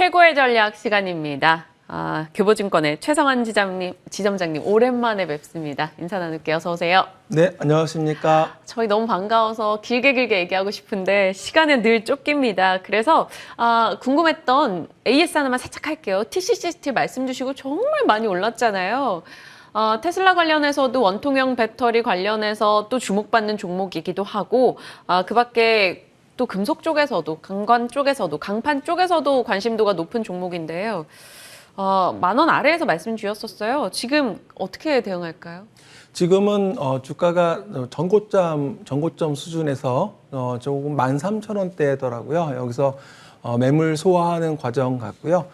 최고의 전략 시간입니다. 교보증권의 최성환 지점장님 오랜만에 뵙습니다. 인사 나눌게요. 어서 오세요. 네, 안녕하십니까. 저희 너무 반가워서 길게 얘기하고 싶은데 시간은 늘 쫓깁니다. 그래서 궁금했던 AS 하나만 살짝 할게요. TCC 스틸 말씀 주시고 정말 많이 올랐잖아요. 테슬라 관련해서도 원통형 배터리 관련해서 또 주목받는 종목이기도 하고 그 밖에 또 금속 쪽에서도, 강관 쪽에서도, 강판 쪽에서도 관심도가 높은 종목인데요. 10,000원 아래에서 말씀 주셨었어요. 지금 어떻게 대응할까요? 지금은 주가가 전고점 수준에서 조금 13,000원대더라고요. 여기서 매물 소화하는 과정 같고요.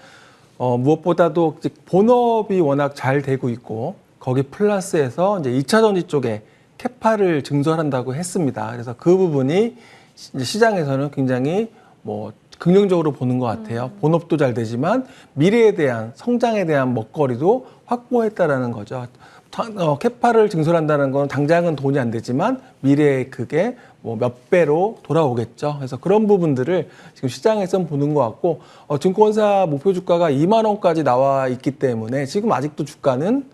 무엇보다도 본업이 워낙 잘 되고 있고 거기 플러스해서 이제 2차 전지 쪽에 캐파를 증설한다고 했습니다. 그래서 그 부분이 이제 시장에서는 굉장히 긍정적으로 보는 것 같아요. 본업도 잘 되지만 미래에 대한 성장에 대한 먹거리도 확보했다라는 거죠. 캐파를 증설한다는 건 당장은 돈이 안 되지만 미래에 그게 몇 배로 돌아오겠죠. 그래서 그런 부분들을 지금 시장에서는 보는 것 같고 증권사 목표 주가가 2만 원까지 나와 있기 때문에 지금 아직도 주가는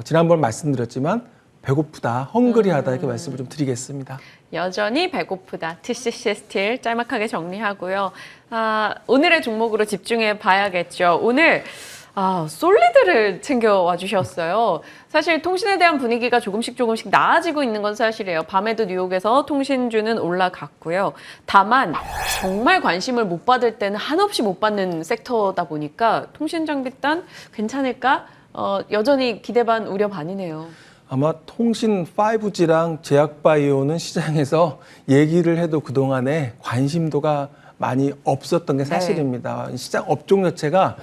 지난번 말씀드렸지만 배고프다, 헝그리하다 이렇게 말씀을 좀 드리겠습니다. 여전히 배고프다. TCC 스틸 짤막하게 정리하고요. 오늘의 종목으로 집중해 봐야겠죠. 오늘 솔리드를 챙겨와 주셨어요. 사실 통신에 대한 분위기가 조금씩 나아지고 있는 건 사실이에요. 밤에도 뉴욕에서 통신주는 올라갔고요. 다만 정말 관심을 못 받을 때는 한없이 못 받는 섹터다 보니까 통신장비단 괜찮을까? 여전히 기대 반 우려 반이네요. 아마 통신 5G랑 제약바이오는 시장에서 얘기를 해도 그동안에 관심도가 많이 없었던 게 사실입니다. 네. 시장 업종 자체가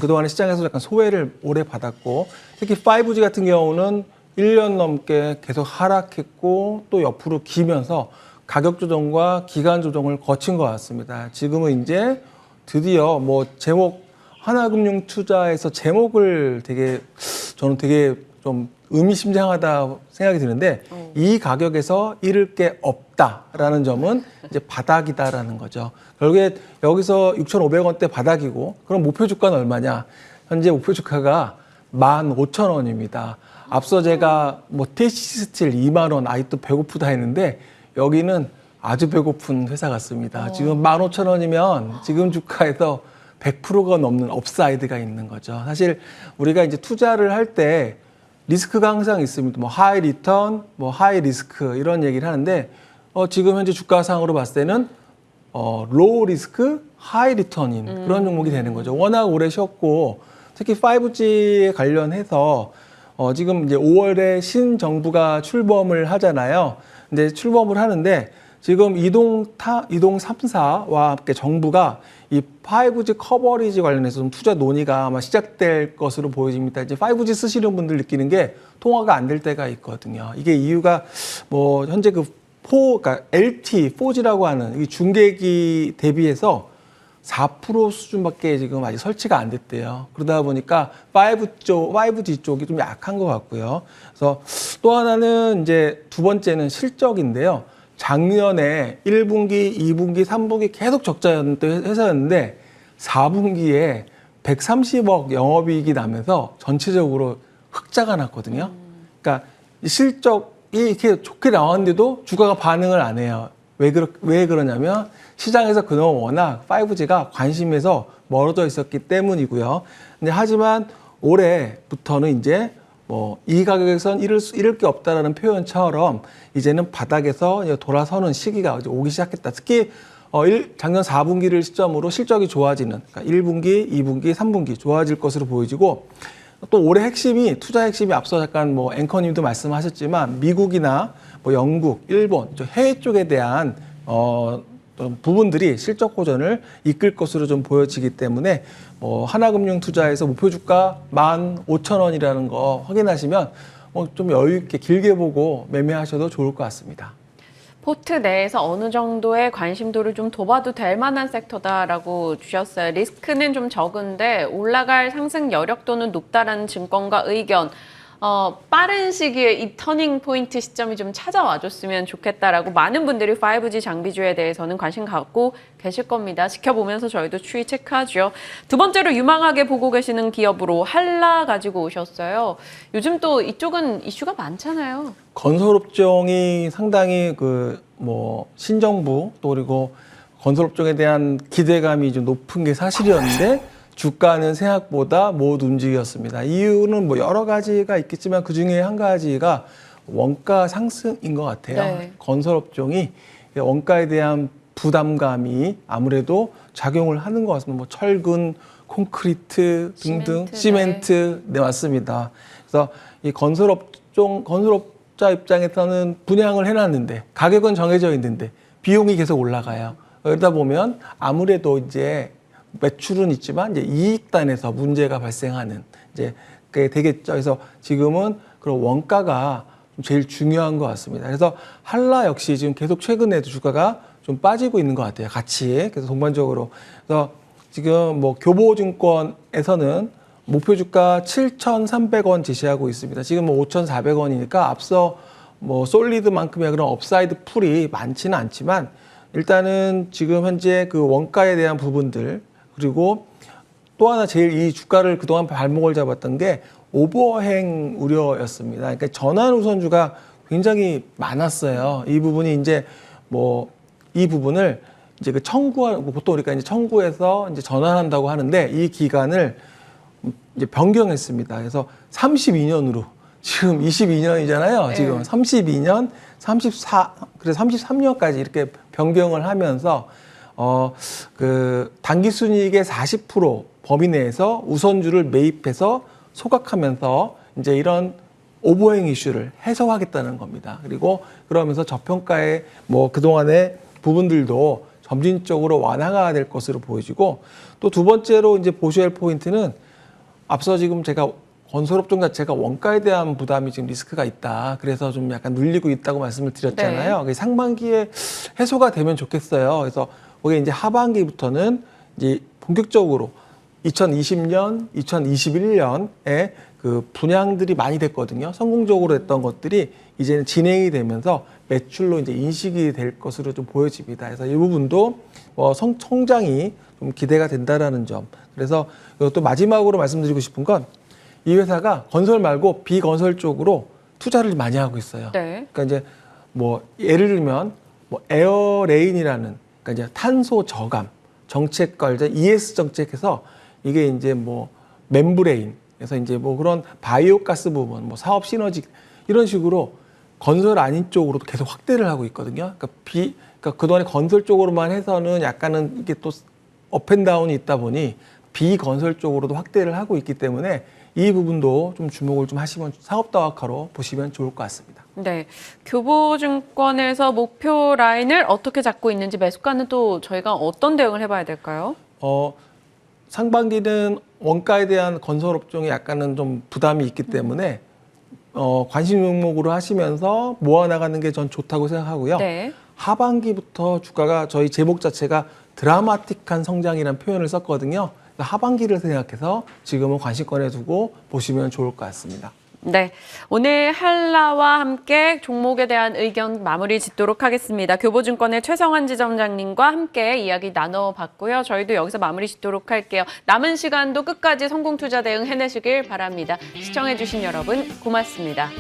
그동안에 시장에서 약간 소외를 오래 받았고 특히 5G 같은 경우는 1년 넘게 계속 하락했고 또 옆으로 기면서 가격 조정과 기간 조정을 거친 것 같습니다. 지금은 이제 드디어 제목 하나금융투자에서 제목을 저는 되게 좀 의미심장하다 생각이 드는데 이 가격에서 잃을 게 없다라는 점은 이제 바닥이다라는 거죠. 결국에 여기서 6,500원대 바닥이고 그럼 목표 주가는 얼마냐? 현재 목표 주가가 15,000원입니다. 앞서 제가 TCC 스틸 2만 원 아직도 배고프다 했는데 여기는 아주 배고픈 회사 같습니다. 지금 15,000원이면 지금 주가에서 100%가 넘는 업사이드가 있는 거죠. 사실 우리가 이제 투자를 할 때 리스크가 항상 있습니다. 하이 리턴, 하이 리스크 이런 얘기를 하는데 지금 현재 주가상으로 봤을 때는 로우 리스크, 하이 리턴인 그런 종목이 되는 거죠. 워낙 오래 쉬었고 특히 5G에 관련해서 지금 이제 5월에 신정부가 출범을 하잖아요. 근데 출범을 하는데 지금 이동 3사와 함께 정부가 이 5G 커버리지 관련해서 좀 투자 논의가 아마 시작될 것으로 보여집니다. 이제 5G 쓰시는 분들 느끼는 게 통화가 안 될 때가 있거든요. 이게 이유가 현재 그러니까 LT, 4G라고 하는 이 중계기 대비해서 4% 수준밖에 지금 아직 설치가 안 됐대요. 그러다 보니까 5G 쪽이 좀 약한 것 같고요. 그래서 또 하나는 이제 두 번째는 실적인데요. 작년에 1분기, 2분기, 3분기 계속 적자였던 회사였는데 4분기에 130억 영업이익이 나면서 전체적으로 흑자가 났거든요. 그러니까 실적이 이렇게 좋게 나왔는데도 주가가 반응을 안 해요. 왜 그러냐면 시장에서 그동안 워낙 5G가 관심에서 멀어져 있었기 때문이고요. 근데 하지만 올해부터는 이제 이 가격에선 잃을 게 없다라는 표현처럼 이제는 바닥에서 돌아서는 시기가 오기 시작했다. 특히 작년 4분기를 시점으로 실적이 좋아지는, 그러니까 1분기, 2분기, 3분기 좋아질 것으로 보여지고 또 올해 투자 핵심이 앞서 잠깐 앵커님도 말씀하셨지만 미국이나 영국, 일본, 해외 쪽에 대한 부분들이 실적 호전을 이끌 것으로 좀 보여지기 때문에 하나금융투자에서 목표 주가 15,000원이라는 거 확인하시면 좀 여유 있게 길게 보고 매매하셔도 좋을 것 같습니다. 포트 내에서 어느 정도의 관심도를 좀 둬봐도 될 만한 섹터다라고 주셨어요. 리스크는 좀 적은데 올라갈 상승 여력도는 높다라는 증권가 의견. 빠른 시기에 이 터닝 포인트 시점이 좀 찾아와줬으면 좋겠다라고 많은 분들이 5G 장비주에 대해서는 관심 갖고 계실 겁니다. 지켜보면서 저희도 추이 체크하죠. 두 번째로 유망하게 보고 계시는 기업으로 한라 가지고 오셨어요. 요즘 또 이쪽은 이슈가 많잖아요. 건설업종이 상당히 신정부 또 그리고 건설업종에 대한 기대감이 좀 높은 게 사실이었는데 주가는 생각보다 못 움직였습니다. 이유는 여러 가지가 있겠지만 그 중에 한 가지가 원가 상승인 것 같아요. 네. 건설업종이 원가에 대한 부담감이 아무래도 작용을 하는 것 같습니다. 철근, 콘크리트 등등, 시멘트, 네, 맞습니다. 그래서 이 건설업자 입장에서는 분양을 해놨는데 가격은 정해져 있는데 비용이 계속 올라가요. 그러다 보면 아무래도 이제 매출은 있지만 이제 이익단에서 문제가 발생하는 이제 그게 되겠죠. 그래서 지금은 그런 원가가 좀 제일 중요한 것 같습니다. 그래서 한라 역시 지금 계속 최근에도 주가가 좀 빠지고 있는 것 같아요. 같이. 그래서 동반적으로. 그래서 지금 교보증권에서는 목표 주가 7,300원 제시하고 있습니다. 지금 5,400원이니까 앞서 솔리드만큼의 그런 업사이드 풀이 많지는 않지만 일단은 지금 현재 그 원가에 대한 부분들 그리고 또 하나 제일 이 주가를 그동안 발목을 잡았던 게 오버행 우려였습니다. 그러니까 전환 우선주가 굉장히 많았어요. 이 부분이 이제 이 부분을 이제 보통 우리가 이제 청구해서 이제 전환한다고 하는데 이 기간을 이제 변경했습니다. 그래서 32년으로 지금 22년이잖아요. 네. 지금 32년, 그래서 33년까지 이렇게 변경을 하면서 단기 순이익의 40% 범위 내에서 우선주를 매입해서 소각하면서 이제 이런 오버행 이슈를 해소하겠다는 겁니다. 그리고 그러면서 저평가의 그동안의 부분들도 점진적으로 완화가 될 것으로 보여지고 또 두 번째로 이제 보셔야 할 포인트는 앞서 지금 제가 건설업종 자체가 원가에 대한 부담이 지금 리스크가 있다. 그래서 좀 약간 눌리고 있다고 말씀을 드렸잖아요. 네. 상반기에 해소가 되면 좋겠어요. 그래서 거기 이제 하반기부터는 이제 본격적으로 2020년, 2021년에 그 분양들이 많이 됐거든요. 성공적으로 했던 것들이 이제는 진행이 되면서 매출로 이제 인식이 될 것으로 좀 보여집니다. 그래서 이 부분도 성장이 좀 기대가 된다라는 점. 그래서 또 마지막으로 말씀드리고 싶은 건 이 회사가 건설 말고 비건설 쪽으로 투자를 많이 하고 있어요. 네. 그러니까 이제 예를 들면 에어레인이라는 그러니까 이제 탄소 저감 정책과 이제 ES 정책에서 이게 이제 멤브레인 그래서 이제 그런 바이오가스 부분 사업 시너지 이런 식으로 건설 아닌 쪽으로도 계속 확대를 하고 있거든요. 그러니까 그동안에 건설 쪽으로만 해서는 약간은 이게 또 업앤다운이 있다 보니 비건설 쪽으로도 확대를 하고 있기 때문에 이 부분도 좀 주목을 좀 하시면 사업 다각화로 보시면 좋을 것 같습니다. 네, 교보증권에서 목표 라인을 어떻게 잡고 있는지 매수가는 또 저희가 어떤 대응을 해봐야 될까요? 상반기는 원가에 대한 건설업종에 약간은 좀 부담이 있기 때문에 관심 종목으로 하시면서 모아나가는 게 전 좋다고 생각하고요. 네. 하반기부터 주가가 저희 제목 자체가 드라마틱한 성장이라는 표현을 썼거든요. 하반기를 생각해서 지금은 관심권에 두고 보시면 좋을 것 같습니다. 네, 오늘 한라와 함께 종목에 대한 의견 마무리 짓도록 하겠습니다. 교보증권의 최성환 지점장님과 함께 이야기 나눠봤고요. 저희도 여기서 마무리 짓도록 할게요. 남은 시간도 끝까지 성공투자 대응 해내시길 바랍니다. 시청해주신 여러분 고맙습니다.